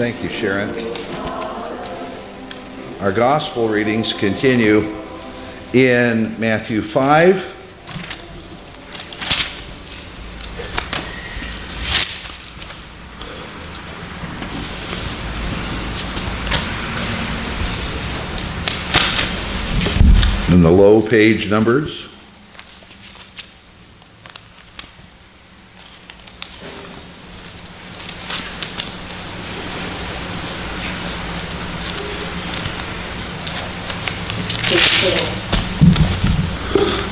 Thank you, Sharon. Our gospel readings continue in Matthew 5. In the low page numbers.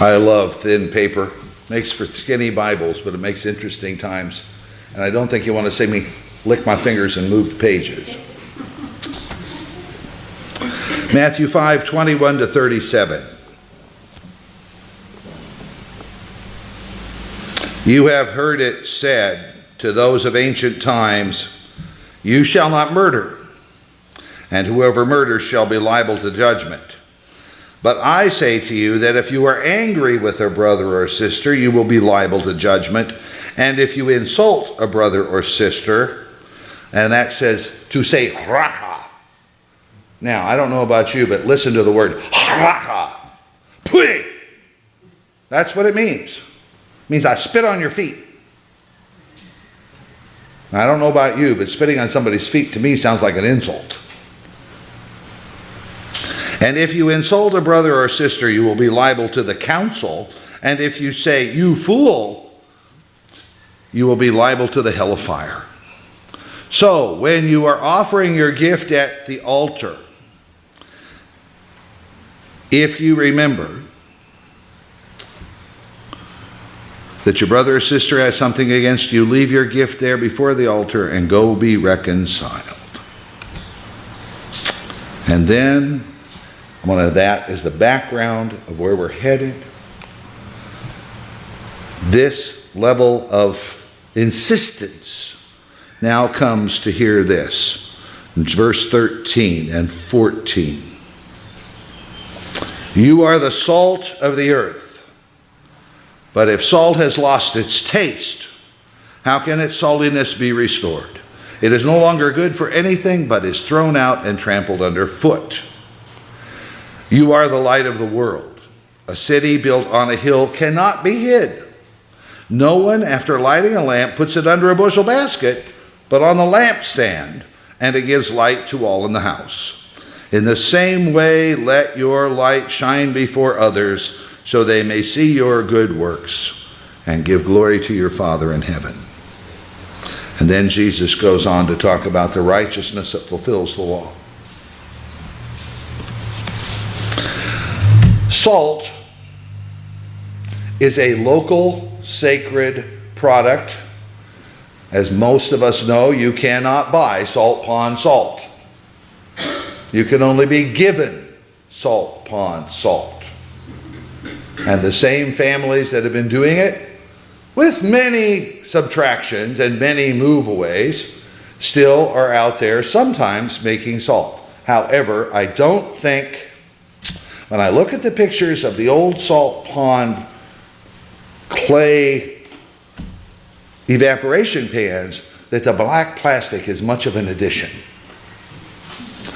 I love thin paper. Makes for skinny Bibles, but it makes interesting times. And I don't think you want to see me lick my fingers and move the pages. Matthew 5, 21 to 37. You have heard it said to those of ancient times, you shall not murder, and whoever murders shall be liable to judgment. But I say to you that if you are angry with a brother or sister, you will be liable to judgment. And if you insult a brother or sister, and that says to say racha. Now, I don't know about you, but listen to the word racha. Pui. That's what it means. It means I spit on your feet. Now, I don't know about you, but spitting on somebody's feet to me sounds like an insult. And if you insult a brother or sister, you will be liable to the council. And if you say, you fool, you will be liable to the hell of fire. So, when you are offering your gift at the altar, if you remember that your brother or sister has something against you, leave your gift there before the altar and go be reconciled. And then, that is the background of where we're headed. This level of insistence now comes to hear this. In verse 13 and 14. You are the salt of the earth. But if salt has lost its taste, how can its saltiness be restored? It is no longer good for anything, but is thrown out and trampled underfoot. You are the light of the world. A city built on a hill cannot be hid. No one, after lighting a lamp, puts it under a bushel basket, but on the lampstand, and it gives light to all in the house. In the same way, let your light shine before others, so they may see your good works and give glory to your Father in heaven. And then Jesus goes on to talk about the righteousness that fulfills the law. Salt is a local sacred product. As most of us know, you cannot buy salt pond salt. You can only be given salt pond salt. And the same families that have been doing it, with many subtractions and many move-aways, still are out there sometimes making salt. However, I don't think, when I look at the pictures of the old salt pond clay evaporation pans, that the black plastic is much of an addition.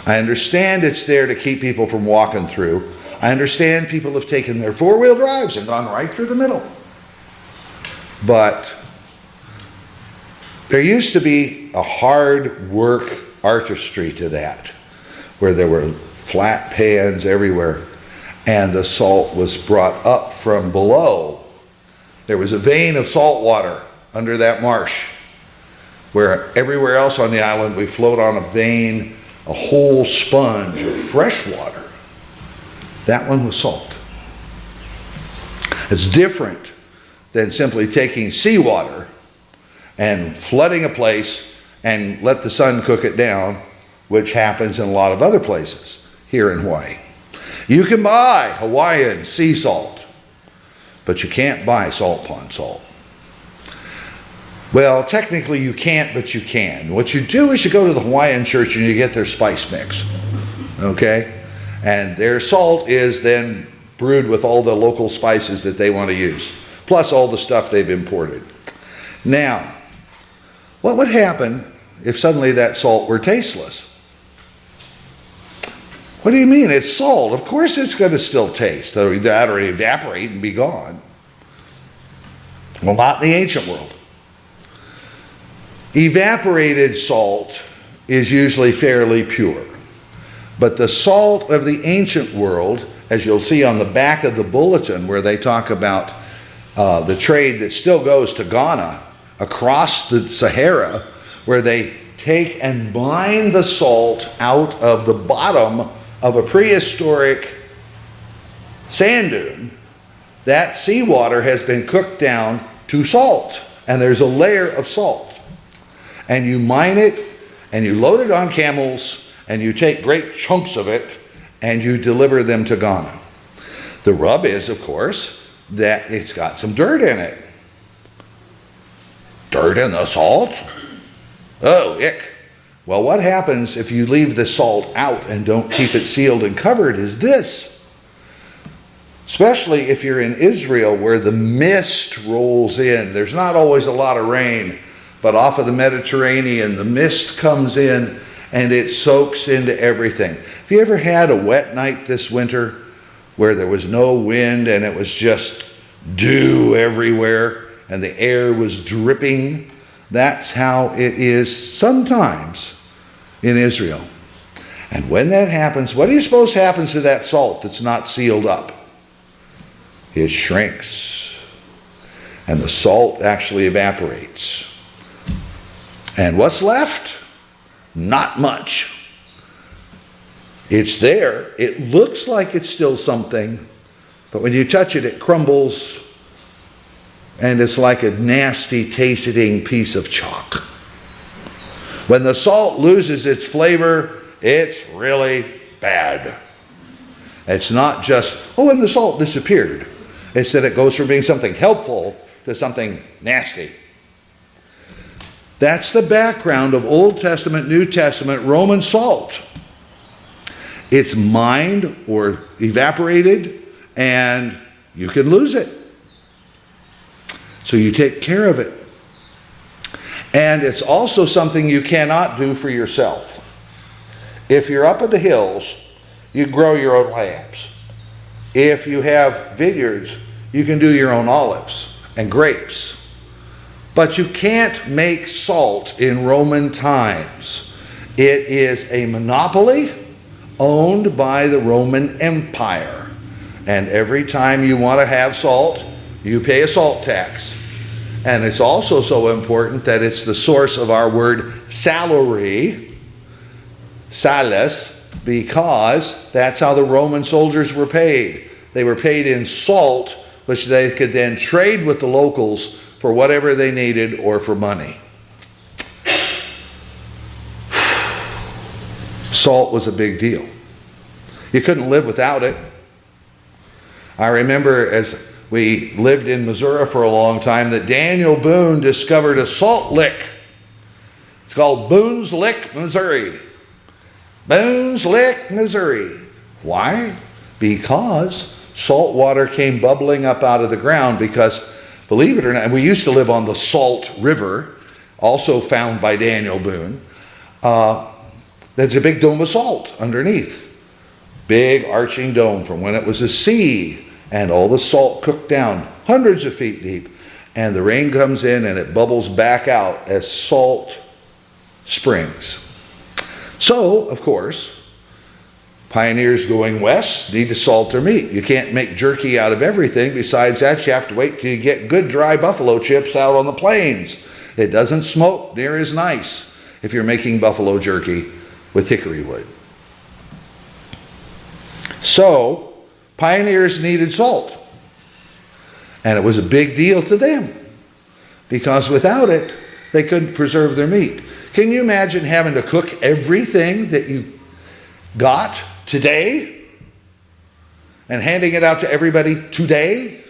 I understand it's there to keep people from walking through. I understand people have taken their four-wheel drives and gone right through the middle. But there used to be a hard work artistry to that, where there were flat pans everywhere, and the salt was brought up from below. There was a vein of salt water under that marsh, where everywhere else on the island we float on a vein, a whole sponge of fresh water. That one was salt. It's different than simply taking seawater and flooding a place and let the sun cook it down, which happens in a lot of other places here in Hawaii. You can buy Hawaiian sea salt, but you can't buy salt pond salt. Well, technically you can't, but you can. What you do is you go to the Hawaiian church and you get their spice mix, okay? And their salt is then brewed with all the local spices that they want to use, plus all the stuff they've imported. Now, what would happen if suddenly that salt were tasteless? What do you mean? It's salt. Of course it's going to still taste, or that or evaporate and be gone. Well, not in the ancient world. Evaporated salt is usually fairly pure. But the salt of the ancient world, as you'll see on the back of the bulletin where they talk about the trade that still goes to Ghana across the Sahara, where they take and mine the salt out of the bottom of a prehistoric sand dune, that seawater has been cooked down to salt, and there's a layer of salt. And you mine it, and you load it on camels, and you take great chunks of it, and you deliver them to Ghana. The rub is, of course, that it's got some dirt in it. Dirt in the salt? Oh, ick. Well, what happens if you leave the salt out and don't keep it sealed and covered is this. Especially if you're in Israel where the mist rolls in. There's not always a lot of rain, but off of the Mediterranean, the mist comes in and it soaks into everything. Have you ever had a wet night this winter where there was no wind and it was just dew everywhere and the air was dripping? That's how it is sometimes in Israel. And when that happens, what do you suppose happens to that salt that's not sealed up? It shrinks. And the salt actually evaporates. And what's left? Not much. It's there. It looks like it's still something, but when you touch it, it crumbles, and it's like a nasty tasting piece of chalk. When the salt loses its flavor, it's really bad. It's not just, oh, and the salt disappeared. It's that it goes from being something helpful to something nasty. That's the background of Old Testament, New Testament Roman salt. It's mined or evaporated, and you can lose it. So you take care of it. And it's also something you cannot do for yourself. If you're up in the hills, you grow your own lambs. If you have vineyards, you can do your own olives and grapes. But you can't make salt in Roman times. It is a monopoly owned by the Roman Empire. And every time you want to have salt, you pay a salt tax. And it's also so important that it's the source of our word salary, salis, because that's how the Roman soldiers were paid. They were paid in salt, which they could then trade with the locals for whatever they needed or for money. Salt was a big deal. You couldn't live without it. I remember as we lived in Missouri for a long time that Daniel Boone discovered a salt lick. It's called Boone's Lick, Missouri. Boone's Lick, Missouri. Why? Because salt water came bubbling up out of the ground because, believe it or not, we used to live on the Salt River, also found by Daniel Boone. There's a big dome of salt underneath. Big arching dome from when it was a sea. And all the salt cooked down hundreds of feet deep. And the rain comes in and it bubbles back out as salt springs. So, of course, pioneers going west need to salt their meat. You can't make jerky out of everything. Besides that, you have to wait till you get good dry buffalo chips out on the plains. It doesn't smoke near as nice if you're making buffalo jerky with hickory wood. So, pioneers needed salt. And it was a big deal to them because without it, they couldn't preserve their meat. Can you imagine having to cook everything that you got today and handing it out to everybody today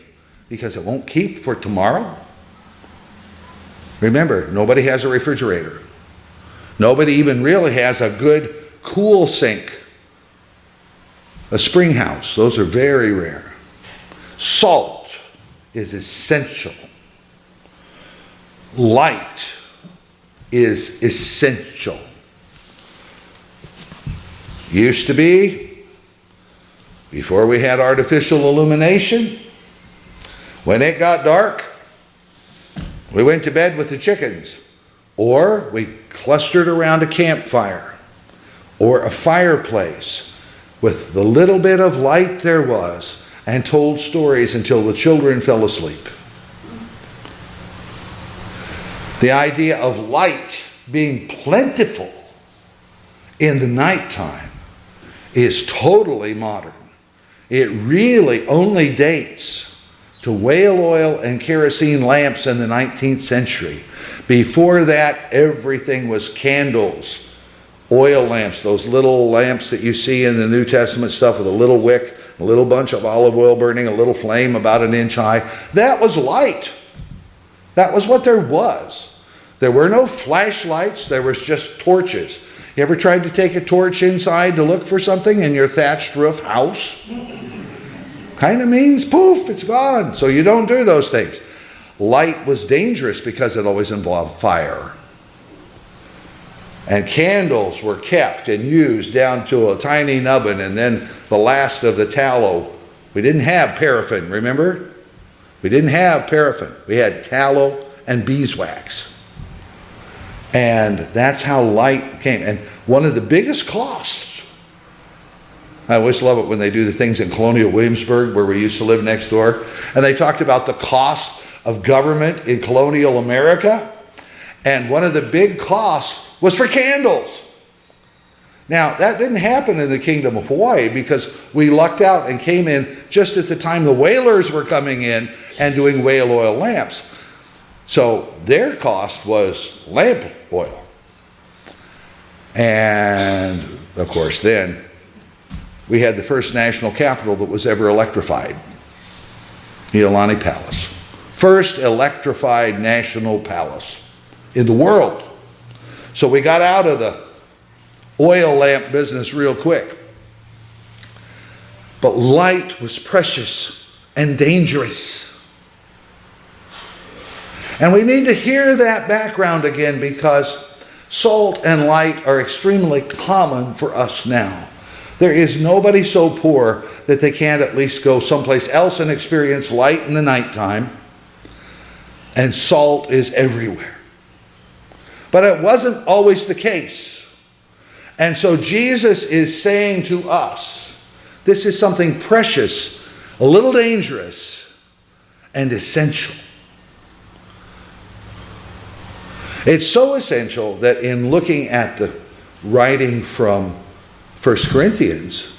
because it won't keep for tomorrow? Remember, nobody has a refrigerator. Nobody even really has a good cool sink. A spring house, those are very rare. Salt is essential. Light is essential. Used to be, before we had artificial illumination, when it got dark, we went to bed with the chickens, or we clustered around a campfire or a fireplace with the little bit of light there was and told stories until the children fell asleep. The idea of light being plentiful in the nighttime is totally modern. It really only dates to whale oil and kerosene lamps in the 19th century. Before that, everything was candles, oil lamps, those little lamps that you see in the New Testament stuff with a little wick, a little bunch of olive oil burning, a little flame about an inch high. That was light. That was what there was. There were no flashlights, there was just torches. You ever tried to take a torch inside to look for something in your thatched roof house? Kind of means poof, it's gone. So you don't do those things. Light was dangerous because it always involved fire. And candles were kept and used down to a tiny nubbin, and then the last of the tallow. We didn't have paraffin, remember? We didn't have paraffin. We had tallow and beeswax. And that's how light came. And one of the biggest costs, I always love it when they do the things in Colonial Williamsburg where we used to live next door, and they talked about the cost of government in colonial America, and one of the big costs was for candles. Now, that didn't happen in the Kingdom of Hawaii because we lucked out and came in just at the time the whalers were coming in and doing whale oil lamps. So their cost was lamp oil. And, of course, then we had the first national capital that was ever electrified, the Iolani Palace. First electrified national palace in the world. So we got out of the oil lamp business real quick. But light was precious and dangerous. And we need to hear that background again because salt and light are extremely common for us now. There is nobody so poor that they can't at least go someplace else and experience light in the nighttime. And salt is everywhere. But it wasn't always the case. And so Jesus is saying to us, this is something precious, a little dangerous, and essential. It's so essential that in looking at the writing from 1 Corinthians,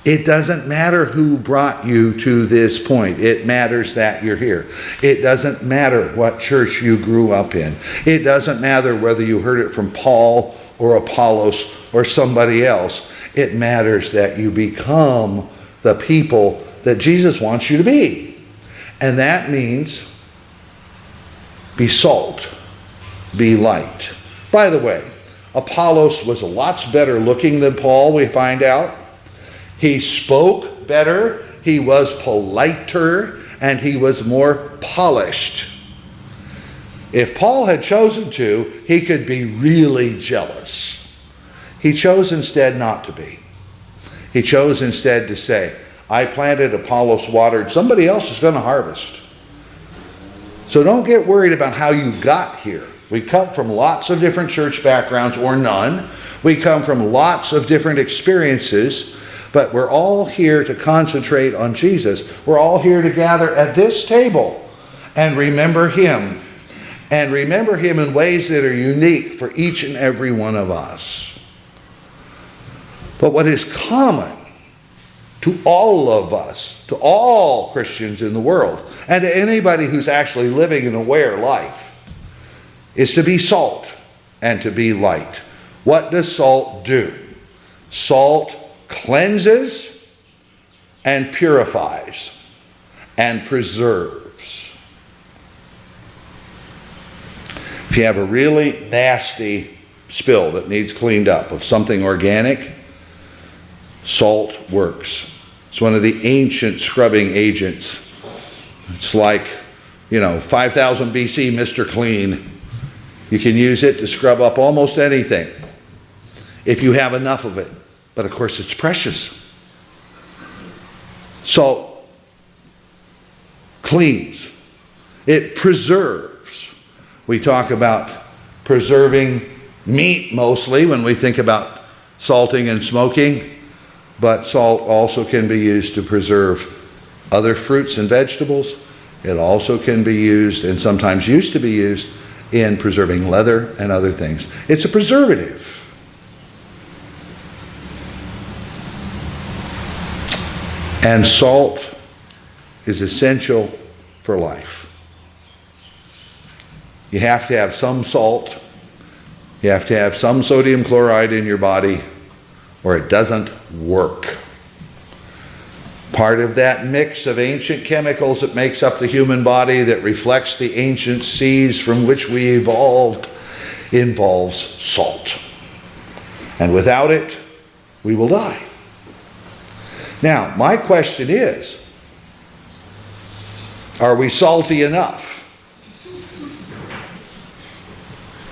it doesn't matter who brought you to this point. It matters that you're here. It doesn't matter what church you grew up in. It doesn't matter whether you heard it from Paul or Apollos or somebody else. It matters that you become the people that Jesus wants you to be. And that means be salt, be light. By the way, Apollos was lots better looking than Paul, we find out. He spoke better, he was politer, and he was more polished. If Paul had chosen to, he could be really jealous. He chose instead not to be. He chose instead to say, I planted, Apollos watered, somebody else is going to harvest. So don't get worried about how you got here. We come from lots of different church backgrounds or none. We come from lots of different experiences. But we're all here to concentrate on Jesus. We're all here to gather at this table and remember Him. And remember Him in ways that are unique for each and every one of us. But what is common to all of us, to all Christians in the world, and to anybody who's actually living an aware life, is to be salt and to be light. What does salt do? Salt cleanses and purifies and preserves. If you have a really nasty spill that needs cleaned up of something organic, salt works. It's one of the ancient scrubbing agents. It's like, 5000 BC, Mr. Clean. You can use it to scrub up almost anything if you have enough of it. But of course, it's precious. Salt cleans. It preserves. We talk about preserving meat mostly when we think about salting and smoking, but salt also can be used to preserve other fruits and vegetables. It also can be used, and sometimes used to be used, in preserving leather and other things. It's a preservative. And salt is essential for life. You have to have some salt. You have to have some sodium chloride in your body, or it doesn't work. Part of that mix of ancient chemicals that makes up the human body that reflects the ancient seas from which we evolved involves salt. And without it, we will die. Now, my question is, are we salty enough?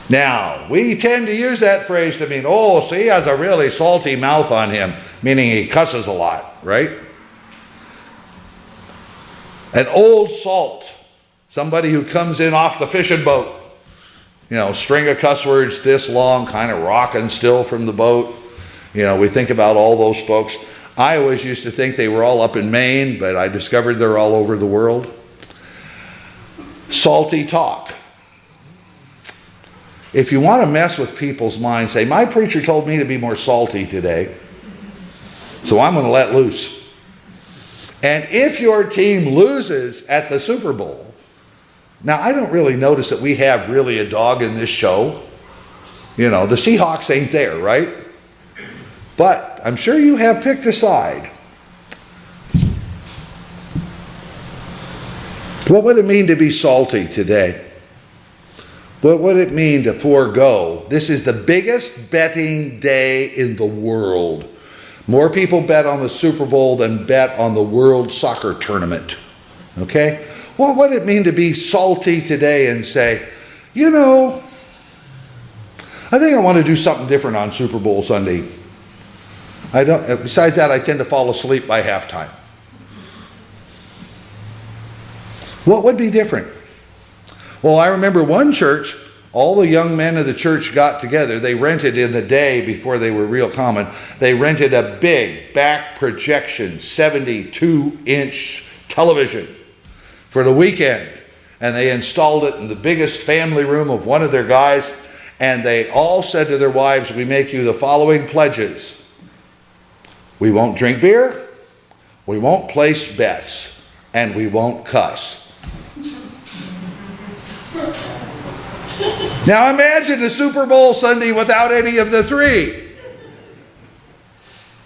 Now, we tend to use that phrase to mean, oh, see, he has a really salty mouth on him, meaning he cusses a lot, right? An old salt, somebody who comes in off the fishing boat, string of cuss words this long, kind of rocking still from the boat. We think about all those folks. I always used to think they were all up in Maine, but I discovered they're all over the world. Salty talk. If you want to mess with people's minds, say, my preacher told me to be more salty today, so I'm going to let loose. And if your team loses at the Super Bowl, now I don't really notice that we have really a dog in this show. The Seahawks ain't there, right? But I'm sure you have picked a side. What would it mean to be salty today? What would it mean to forego? This is the biggest betting day in the world. More people bet on the Super Bowl than bet on the World Soccer Tournament. Okay? What would it mean to be salty today and say, I think I want to do something different on Super Bowl Sunday. Besides that, I tend to fall asleep by halftime. What would be different? Well, I remember one church, all the young men of the church got together. They rented in the day before they were real common. They rented a big back projection, 72-inch television for the weekend. And they installed it in the biggest family room of one of their guys. And they all said to their wives, we make you the following pledges. We won't drink beer, we won't place bets, and we won't cuss. Now imagine a Super Bowl Sunday without any of the three.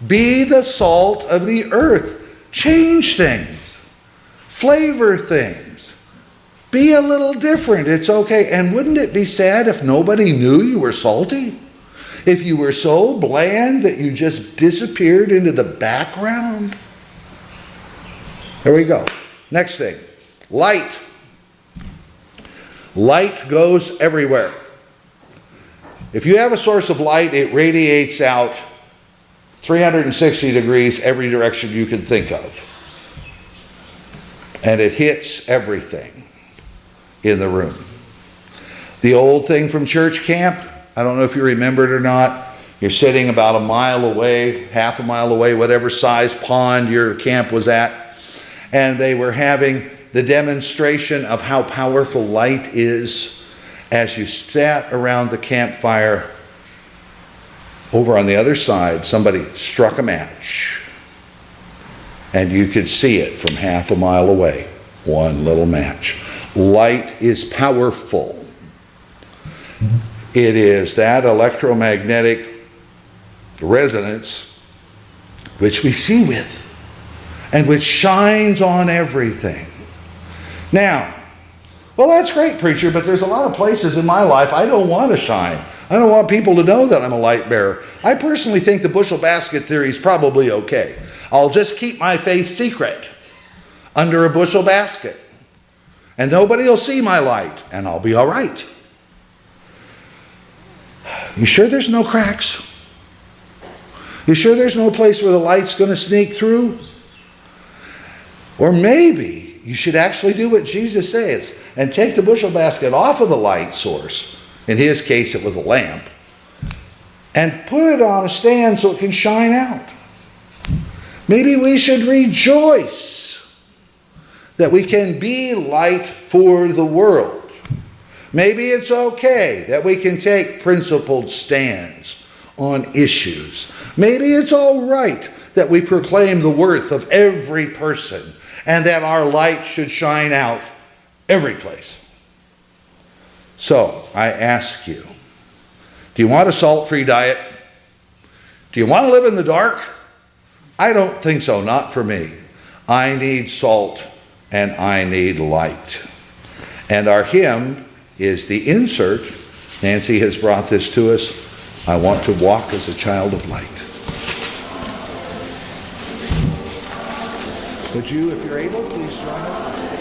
Be the salt of the earth. Change things. Flavor things. Be a little different. It's okay. And wouldn't it be sad if nobody knew you were salty? If you were so bland that you just disappeared into the background? There we go. Next thing. Light. Light goes everywhere. If you have a source of light, it radiates out 360 degrees every direction you can think of. And it hits everything in the room. The old thing from church camp, I don't know if you remember it or not, you're sitting about a mile away, half a mile away, whatever size pond your camp was at, and they were having the demonstration of how powerful light is as you sat around the campfire. Over on the other side, somebody struck a match, and you could see it from half a mile away. One little match. Light is powerful. It is that electromagnetic resonance which we see with and which shines on everything. Now, well, that's great, preacher, but there's a lot of places in my life I don't want to shine. I don't want people to know that I'm a light bearer. I personally think the bushel basket theory is probably okay. I'll just keep my faith secret under a bushel basket, and nobody will see my light, and I'll be all right. You sure there's no cracks? You sure there's no place where the light's going to sneak through? Or maybe you should actually do what Jesus says and take the bushel basket off of the light source. In his case, it was a lamp. And put it on a stand so it can shine out. Maybe we should rejoice that we can be light for the world. Maybe it's okay that we can take principled stands on issues. Maybe it's all right that we proclaim the worth of every person and that our light should shine out every place. So, I ask you, do you want a salt-free diet? Do you want to live in the dark? I don't think so, not for me. I need salt and I need light. And our hymn is the insert. Nancy has brought this to us. I want to walk as a child of light. Would you, if you're able, please join us?